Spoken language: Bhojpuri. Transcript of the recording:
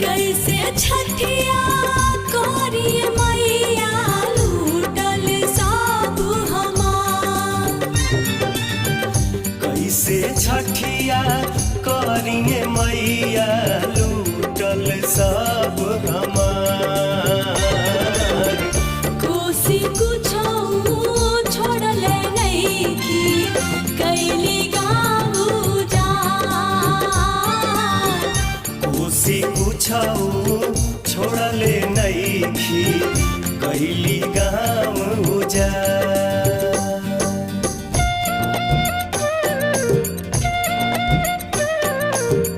कैसे छठिया करिए मैया लूटल सब हमार। कैसे छठिया करिए मैया लूटल सब हमार। कोसी कुछो छोड़ले नइखी कैली गाँव उजाड़। कोसी कुछो छोड़ले नइखी कैली गाँव उजाड़।